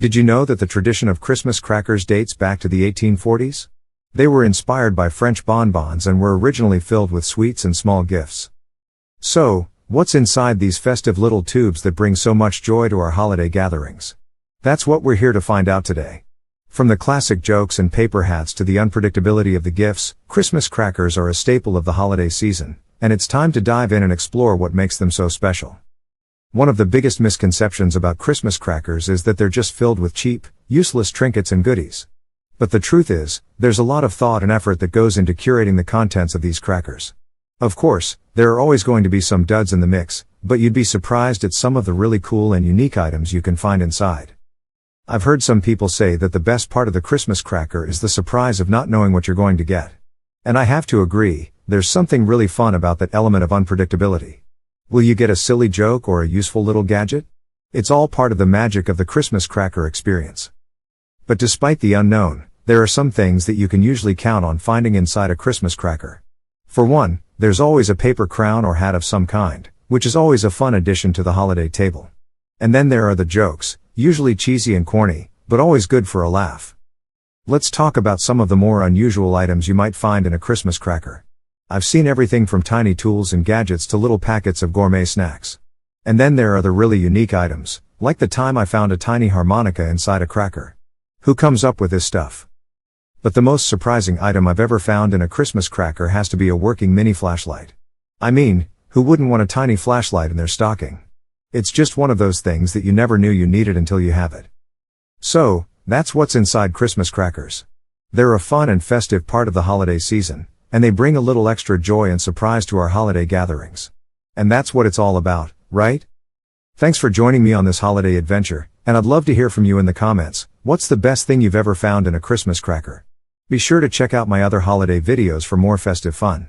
Did you know that the tradition of Christmas crackers dates back to the 1840s? They were inspired by French bonbons and were originally filled with sweets and small gifts. So, what's inside these festive little tubes that bring so much joy to our holiday gatherings? That's what we're here to find out today. From the classic jokes and paper hats to the unpredictability of the gifts, Christmas crackers are a staple of the holiday season, and it's time to dive in and explore what makes them so special. One of the biggest misconceptions about Christmas crackers is that they're just filled with cheap, useless trinkets and goodies. But the truth is, there's a lot of thought and effort that goes into curating the contents of these crackers. Of course, there are always going to be some duds in the mix, but you'd be surprised at some of the really cool and unique items you can find inside. I've heard some people say that the best part of the Christmas cracker is the surprise of not knowing what you're going to get. And I have to agree, there's something really fun about that element of unpredictability. Will you get a silly joke or a useful little gadget? It's all part of the magic of the Christmas cracker experience. But despite the unknown, there are some things that you can usually count on finding inside a Christmas cracker. For one, there's always a paper crown or hat of some kind, which is always a fun addition to the holiday table. And then there are the jokes, usually cheesy and corny, but always good for a laugh. Let's talk about some of the more unusual items you might find in a Christmas cracker. I've seen everything from tiny tools and gadgets to little packets of gourmet snacks. And then there are the really unique items, like the time I found a tiny harmonica inside a cracker. Who comes up with this stuff? But the most surprising item I've ever found in a Christmas cracker has to be a working mini flashlight. I mean, who wouldn't want a tiny flashlight in their stocking? It's just one of those things that you never knew you needed until you have it. So, that's what's inside Christmas crackers. They're a fun and festive part of the holiday season, and they bring a little extra joy and surprise to our holiday gatherings. And that's what it's all about, right? Thanks for joining me on this holiday adventure, and I'd love to hear from you in the comments. What's the best thing you've ever found in a Christmas cracker? Be sure to check out my other holiday videos for more festive fun.